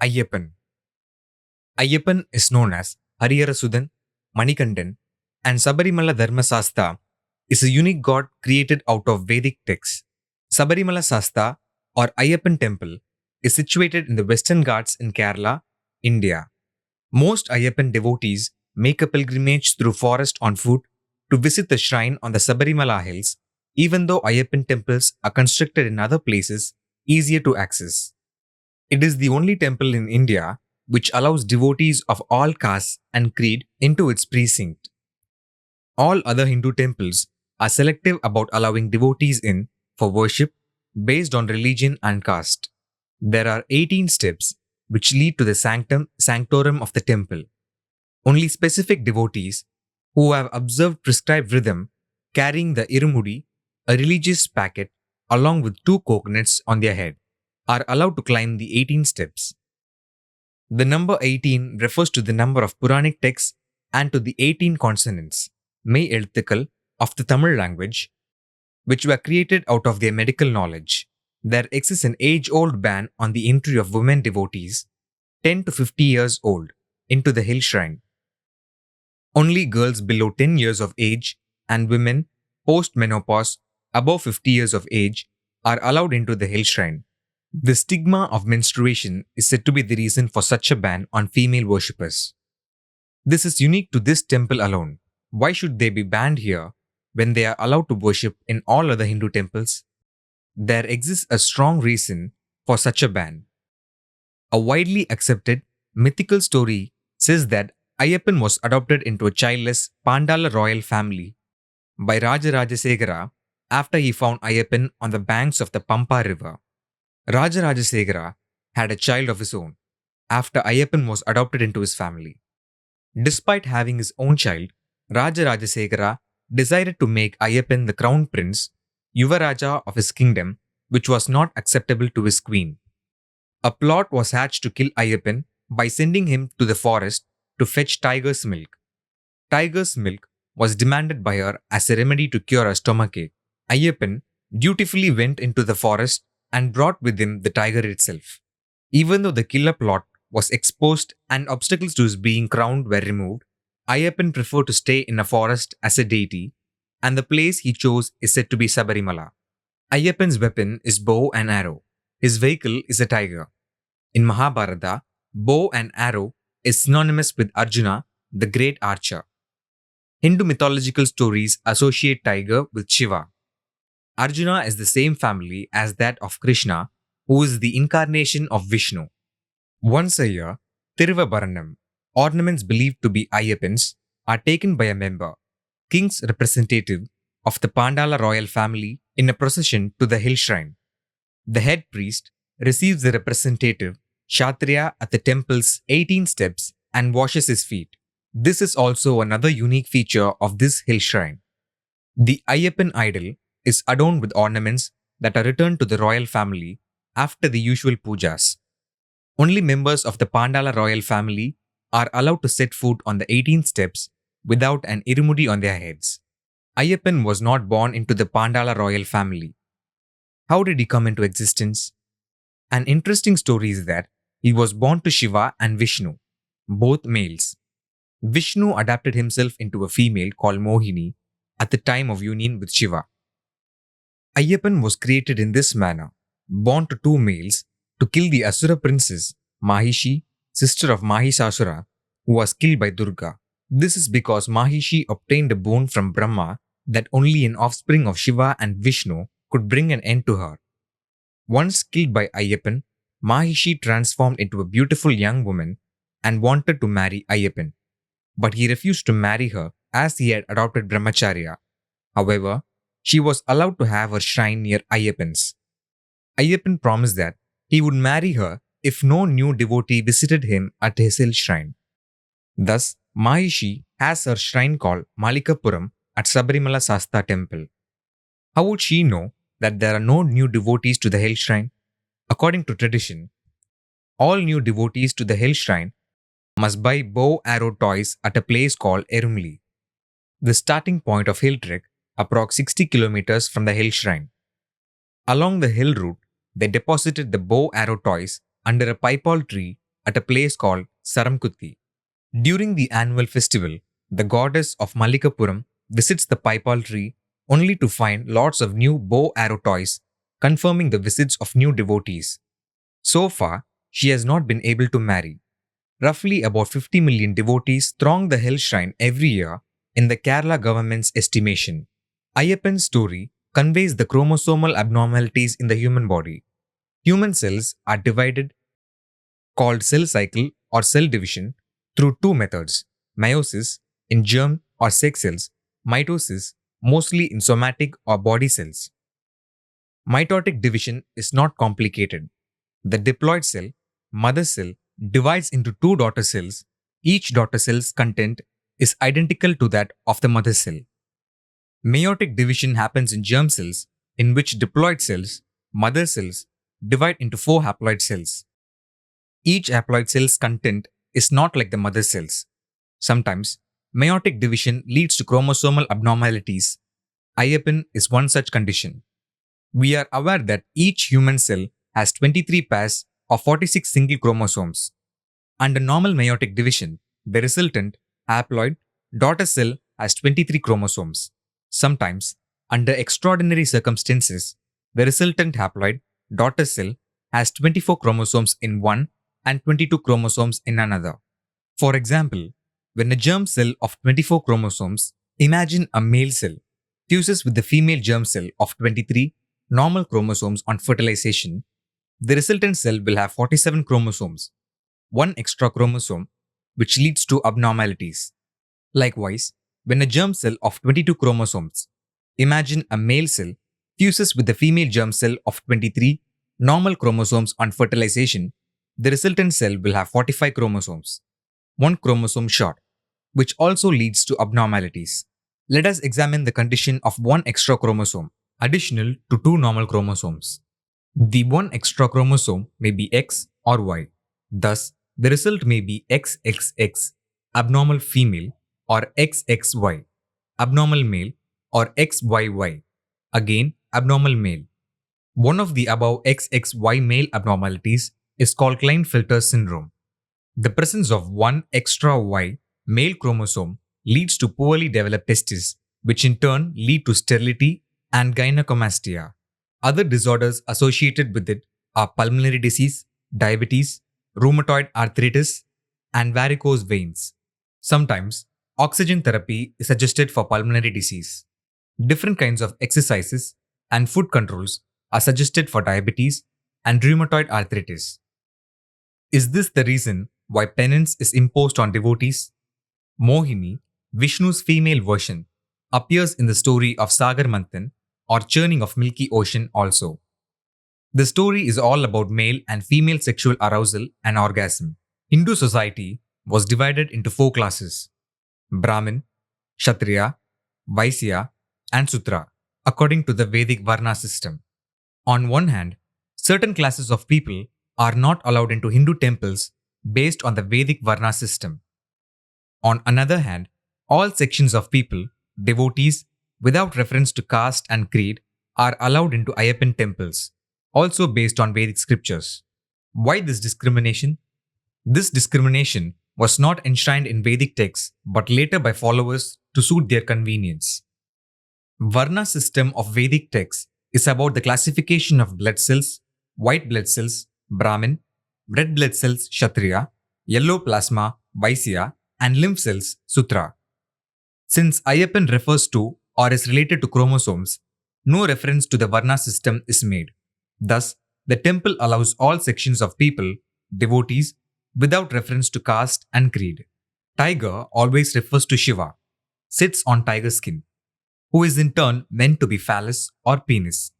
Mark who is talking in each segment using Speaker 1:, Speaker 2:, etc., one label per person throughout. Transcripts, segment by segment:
Speaker 1: Ayyapan. Ayyapan is known as Harihara Manikandan, and Sabarimala Dharma Sastha is a unique god created out of Vedic texts. Sabarimala Sastha or Ayyapan temple is situated in the Western Ghats in Kerala, India. Most Ayyapan devotees make a pilgrimage through forest on foot to visit the shrine on the Sabarimala hills, even though Ayyapan temples are constructed in other places easier to access. It is the only temple in India which allows devotees of all castes and creed into its precinct. All other Hindu temples are selective about allowing devotees in for worship based on religion and caste. There are 18 steps which lead to the sanctorum of the temple. Only specific devotees who have observed prescribed rhythm carrying the irumudi, a religious packet along with 2 coconuts on their head, are allowed to climb the 18 steps. The number 18 refers to the number of Puranic texts and to the 18 consonants, May Elthikal, of the Tamil language, which were created out of their medical knowledge. There exists an age-old ban on the entry of women devotees, 10 to 50 years old, into the hill shrine. Only girls below 10 years of age and women post-menopause above 50 years of age are allowed into the hill shrine. The stigma of menstruation is said to be the reason for such a ban on female worshippers. This is unique to this temple alone. Why should they be banned here when they are allowed to worship in all other Hindu temples? There exists a strong reason for such a ban. A widely accepted mythical story says that Ayyapan was adopted into a childless Pandala royal family by Rajarajasegara after he found Ayyapan on the banks of the Pampa river. Rajarajasegara had a child of his own after Ayyapan was adopted into his family. Despite having his own child, Rajarajasegara decided to make Ayyapan the crown prince, Yuvaraja of his kingdom, which was not acceptable to his queen. A plot was hatched to kill Ayyapan by sending him to the forest to fetch tiger's milk. Tiger's milk was demanded by her as a remedy to cure a stomachache. Ayyapan dutifully went into the forest and brought with him the tiger itself. Even though the killer plot was exposed and obstacles to his being crowned were removed, Ayyapan preferred to stay in a forest as a deity, and the place he chose is said to be Sabarimala. Ayyapan's weapon is bow and arrow. His vehicle is a tiger. In Mahabharata, bow and arrow is synonymous with Arjuna, the great archer. Hindu mythological stories associate tiger with Shiva. Arjuna is the same family as that of Krishna, who is the incarnation of Vishnu. Once a year, Thiruvabaranam, ornaments believed to be Ayyapans, are taken by a member, king's representative of the Pandala royal family in a procession to the hill shrine. The head priest receives the representative Kshatriya at the temple's 18 steps and washes his feet. This is also another unique feature of this hill shrine. The Ayyapan idol is adorned with ornaments that are returned to the royal family after the usual pujas. Only members of the Pandala royal family are allowed to set foot on the 18 steps without an irumudi on their heads. Ayyapan was not born into the Pandala royal family. How did he come into existence? An interesting story is that he was born to Shiva and Vishnu, both males. Vishnu adapted himself into a female called Mohini at the time of union with Shiva. Ayyapan was created in this manner, born to 2 males to kill the Asura princess, Mahishi, sister of Mahisasura, who was killed by Durga. This is because Mahishi obtained a boon from Brahma that only an offspring of Shiva and Vishnu could bring an end to her. Once killed by Ayyapan, Mahishi transformed into a beautiful young woman and wanted to marry Ayyapan. But he refused to marry her as he had adopted Brahmacharya. However, she was allowed to have her shrine near Ayyapan's. Ayyapan promised that he would marry her if no new devotee visited him at his hill shrine. Thus, Mahishi has her shrine called Malikapuram at Sabarimala Sastha temple. How would she know that there are no new devotees to the hill shrine? According to tradition, all new devotees to the hill shrine must buy bow arrow toys at a place called Erumli, the starting point of hill trek, approx 60 kilometers from the hill shrine. Along the hill route, they deposited the bow arrow toys under a pipal tree at a place called Saramkutti. During the annual festival, the goddess of Mallikapuram visits the Paipal tree only to find lots of new bow arrow toys, confirming the visits of new devotees. So far, she has not been able to marry. Roughly about 50 million devotees throng the hill shrine every year in the Kerala government's estimation. Ayyapan's story conveys the chromosomal abnormalities in the human body. Human cells are divided, called cell cycle or cell division, through two methods: meiosis in germ or sex cells, mitosis mostly in somatic or body cells. Mitotic division is not complicated. The diploid cell, mother cell, divides into two daughter cells. Each daughter cell's content is identical to that of the mother cell. Meiotic division happens in germ cells, in which diploid cells, mother cells, divide into four haploid cells. Each haploid cell's content is not like the mother cells. Sometimes, meiotic division leads to chromosomal abnormalities. Ayyapan is one such condition. We are aware that each human cell has 23 pairs of 46 single chromosomes. Under normal meiotic division, the resultant haploid daughter cell has 23 chromosomes. Sometimes, under extraordinary circumstances, the resultant haploid daughter cell has 24 chromosomes in one and 22 chromosomes in another. For example, when a germ cell of 24 chromosomes, imagine a male cell, fuses with the female germ cell of 23 normal chromosomes on fertilization, the resultant cell will have 47 chromosomes, one extra chromosome, which leads to abnormalities. Likewise, when a germ cell of 22 chromosomes, imagine a male cell, fuses with the female germ cell of 23 normal chromosomes on fertilization, the resultant cell will have 45 chromosomes, one chromosome short, which also leads to abnormalities. Let us examine the condition of one extra chromosome, additional to two normal chromosomes. The one extra chromosome may be X or Y. Thus, the result may be XXX, abnormal female, or XXY, abnormal male, or XYY, again abnormal male. One of the above XXY male abnormalities is called Klinefelter syndrome. The presence of one extra Y male chromosome leads to poorly developed testes, which in turn lead to sterility and gynecomastia. Other disorders associated with it are pulmonary disease, diabetes, rheumatoid arthritis, and varicose veins. Sometimes, oxygen therapy is suggested for pulmonary disease. Different kinds of exercises and food controls are suggested for diabetes and rheumatoid arthritis. Is this the reason why penance is imposed on devotees? Mohini, Vishnu's female version, appears in the story of Sagar Manthan or churning of milky ocean also. The story is all about male and female sexual arousal and orgasm. Hindu society was divided into four classes: Brahmin, Kshatriya, Vaisya, and Sutra, according to the Vedic Varna system. On one hand, certain classes of people are not allowed into Hindu temples based on the Vedic Varna system. On another hand, all sections of people, devotees, without reference to caste and creed, are allowed into Ayyapan temples, also based on Vedic scriptures. Why this discrimination? This discrimination was not enshrined in Vedic texts but later by followers to suit their convenience. Varna system of Vedic texts is about the classification of blood cells: white blood cells, Brahmin; red blood cells, Kshatriya; yellow plasma, Vaisya; and lymph cells, Sutra. Since Ayyapan refers to or is related to chromosomes, no reference to the Varna system is made. Thus, the temple allows all sections of people, devotees, without reference to caste and creed. Tiger always refers to Shiva, sits on tiger skin, who is in turn meant to be phallus or penis.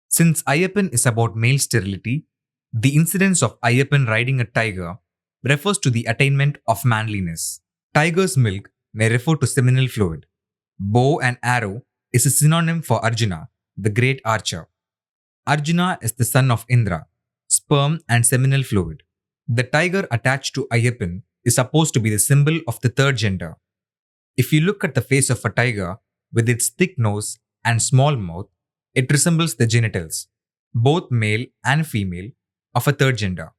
Speaker 1: Since Ayyapan is about male sterility, the incidence of Ayyapan riding a tiger refers to the attainment of manliness. Tiger's milk may refer to seminal fluid. Bow and arrow is a synonym for Arjuna, the great archer. Arjuna is the son of Indra, sperm and seminal fluid. The tiger attached to Ayyapan is supposed to be the symbol of the third gender. If you look at the face of a tiger with its thick nose and small mouth, it resembles the genitals, both male and female, of a third gender.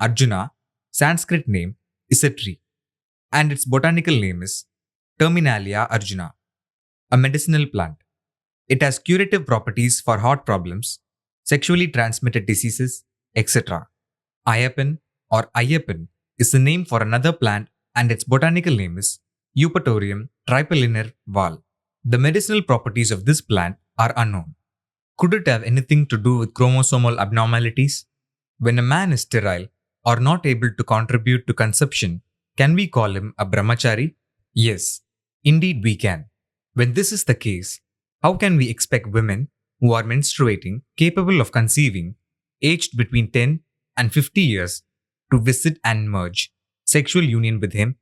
Speaker 1: Arjuna, Sanskrit name is a tree, and its botanical name is Terminalia arjuna, a medicinal plant. It has curative properties for heart problems, sexually transmitted diseases, etc. Ayyapan or Ayyapan is the name for another plant, and its botanical name is Eupatorium tripollinar Val. The medicinal properties of this plant are unknown. Could it have anything to do with chromosomal abnormalities? When a man is sterile or not able to contribute to conception, can we call him a brahmachari? Yes, indeed we can. When this is the case, how can we expect women who are menstruating, capable of conceiving, aged between 10 and 50 years, to visit and merge sexual union with him?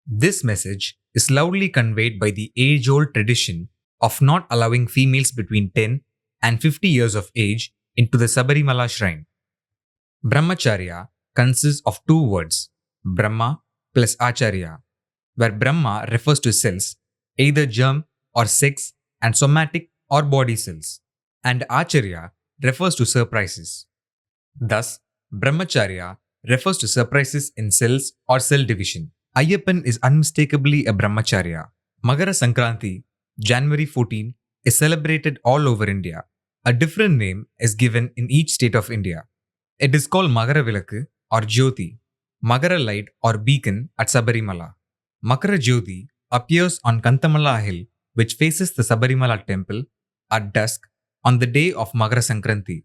Speaker 1: This message is loudly conveyed by the age old tradition of not allowing females between 10 and 50 years of age into the Sabarimala shrine. Brahmacharya consists of two words, Brahma plus Acharya, where Brahma refers to cells, either germ or sex and somatic or body cells, and Acharya refers to surprises. Thus, Brahmacharya refers to surprises in cells or cell division. Ayyapan is unmistakably a Brahmacharya. Makara Sankranti, January 14, is celebrated all over India. A different name is given in each state of India. It is called Makara Vilakku or Jyoti, Makara light or beacon at Sabarimala. Makara Jyoti appears on Kantamala hill, which faces the Sabarimala temple, at dusk on the day of Makara Sankranti.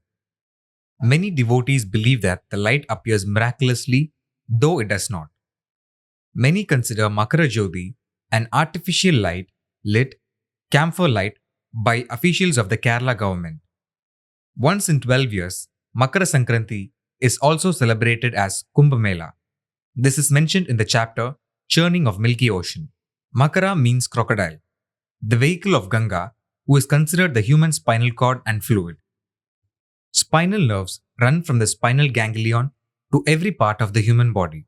Speaker 1: Many devotees believe that the light appears miraculously, though it does not. Many consider Makara Jyoti an artificial light lit camphor light by officials of the Kerala government. Once in 12 years, Makara Sankranti is also celebrated as Kumbh Mela. This is mentioned in the chapter Churning of Milky Ocean. Makara means crocodile, the vehicle of Ganga, who is considered the human spinal cord and fluid. Spinal nerves run from the spinal ganglion to every part of the human body.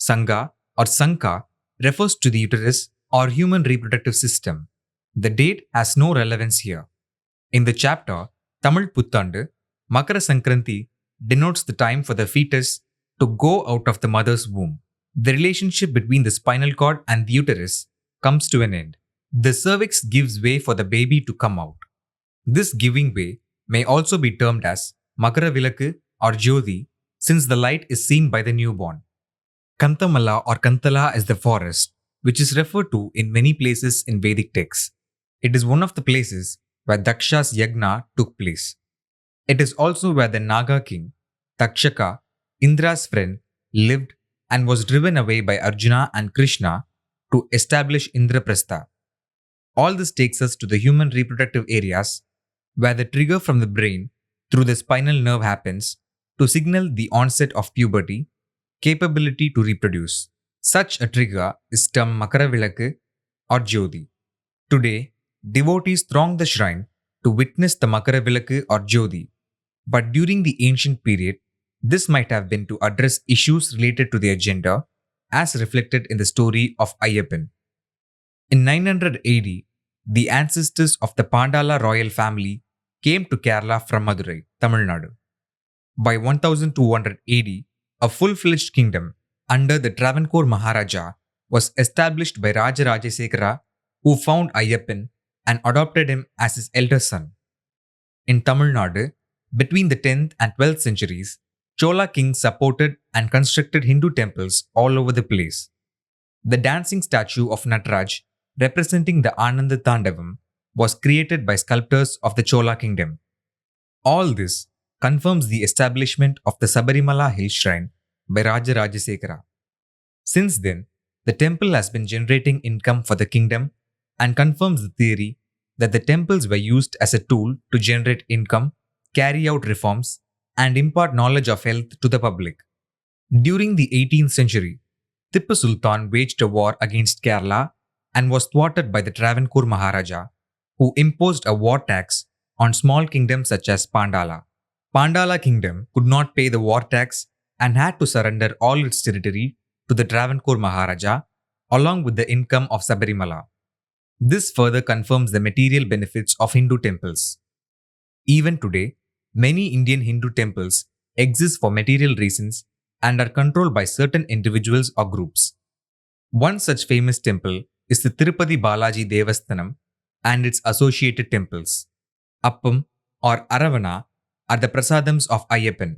Speaker 1: Sangha or Sankha refers to the uterus or human reproductive system. The date has no relevance here. In the chapter Tamil Puttandu, Makara Sankranti denotes the time for the fetus to go out of the mother's womb. The relationship between the spinal cord and the uterus comes to an end. The cervix gives way for the baby to come out. This giving way may also be termed as Makara Vilakku or Jyoti, since the light is seen by the newborn. Kantamala or Kantala is the forest, which is referred to in many places in Vedic texts. It is one of the places where Daksha's Yagna took place. It is also where the Naga king, Takshaka, Indra's friend, lived and was driven away by Arjuna and Krishna to establish Indraprastha. All this takes us to the human reproductive areas, where the trigger from the brain through the spinal nerve happens to signal the onset of puberty, capability to reproduce. Such a trigger is termed Makara Vilakku or Jyoti. Today, devotees throng the shrine to witness the Makara Vilakku or Jyoti, but during the ancient period, this might have been to address issues related to their gender, as reflected in the story of Ayyapan. In 900 AD, the ancestors of the Pandala royal family came to Kerala from Madurai, Tamil Nadu. By 1200 AD, a full-fledged kingdom under the Travancore Maharaja was established by Rajarajasekara, who found Ayyapan and adopted him as his elder son. In Tamil Nadu, between the 10th and 12th centuries, Chola kings supported and constructed Hindu temples all over the place. The dancing statue of Nataraj, representing the Ananda Tandavam, was created by sculptors of the Chola kingdom. All this confirms the establishment of the Sabarimala hill shrine by Rajarajasekara. Since then, the temple has been generating income for the kingdom and confirms the theory that the temples were used as a tool to generate income, carry out reforms, and impart knowledge of health to the public. During the 18th century, Tippu Sultan waged a war against Kerala and was thwarted by the Travancore Maharaja, who imposed a war tax on small kingdoms such as Pandala. Pandala kingdom could not pay the war tax and had to surrender all its territory to the Travancore Maharaja along with the income of Sabarimala. This further confirms the material benefits of Hindu temples. Even today, many Indian Hindu temples exist for material reasons and are controlled by certain individuals or groups. One such famous temple is the Tirupati Balaji Devasthanam and its associated temples. Appam or Aravana are the prasadams of Ayyapan.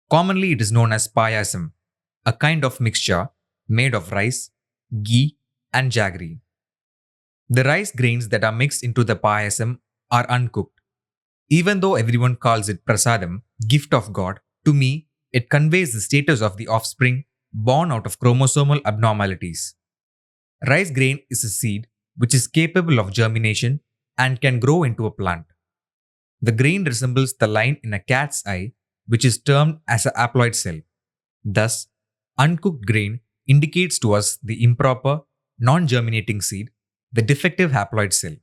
Speaker 1: Commonly, it is known as payasam, a kind of mixture made of rice, ghee, and jaggery. The rice grains that are mixed into the payasam are uncooked. Even though everyone calls it prasadam, gift of God, to me, it conveys the status of the offspring born out of chromosomal abnormalities. Rice grain is a seed which is capable of germination and can grow into a plant. The grain resembles the line in a cat's eye, which is termed as a haploid cell. Thus, uncooked grain indicates to us the improper, non-germinating seed, the defective haploid cell.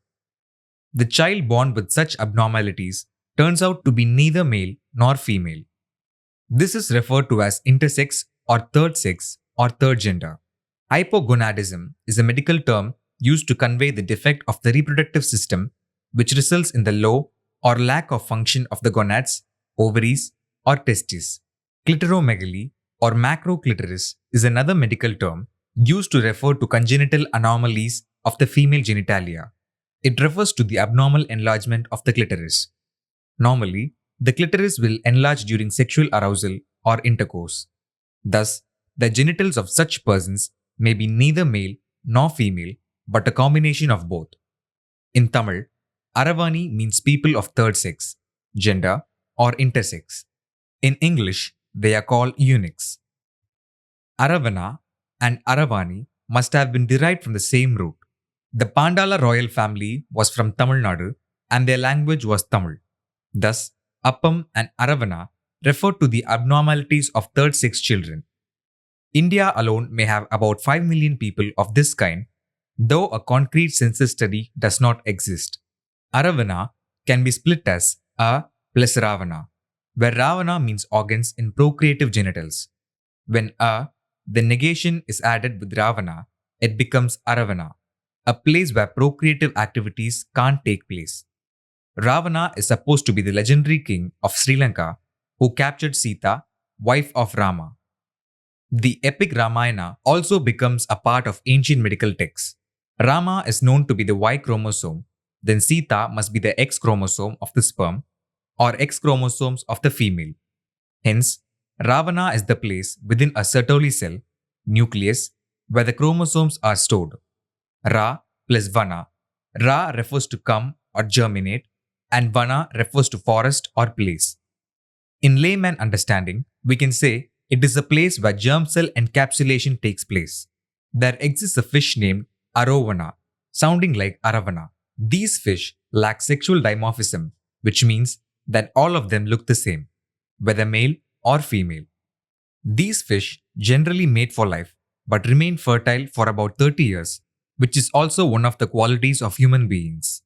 Speaker 1: The child born with such abnormalities turns out to be neither male nor female. This is referred to as intersex or third gender. Hypogonadism is a medical term used to convey the defect of the reproductive system which results in the low or lack of function of the gonads, ovaries, or testes. Clitoromegaly or macroclitoris is another medical term used to refer to congenital anomalies of the female genitalia. It refers to the abnormal enlargement of the clitoris. Normally, the clitoris will enlarge during sexual arousal or intercourse. Thus, the genitals of such persons may be neither male nor female but a combination of both. In Tamil, Aravani means people of third sex, gender, or intersex. In English, they are called eunuchs. Aravana and Aravani must have been derived from the same root. The Pandala royal family was from Tamil Nadu and their language was Tamil. Thus, Appam and Aravana refer to the abnormalities of third sex children. India alone may have about 5 million people of this kind, though a concrete census study does not exist. Aravana can be split as A plus Ravana, where Ravana means organs in procreative genitals. When A, the negation is added with Ravana, it becomes Aravana, a place where procreative activities can't take place. Ravana is supposed to be the legendary king of Sri Lanka who captured Sita, wife of Rama. The epic Ramayana also becomes a part of ancient medical texts. Rama is known to be the Y chromosome, then Sita must be the X chromosome of the sperm or X chromosomes of the female. Hence, Ravana is the place within a Sertoli cell, nucleus, where the chromosomes are stored. Ra plus Vana. Ra refers to come or germinate, and Vana refers to forest or place. In layman understanding, we can say it is a place where germ cell encapsulation takes place. There exists a fish named Arovana, sounding like Aravana. These fish lack sexual dimorphism, which means that all of them look the same, whether male or female. These fish generally mate for life, but remain fertile for about 30 years, which is also one of the qualities of human beings.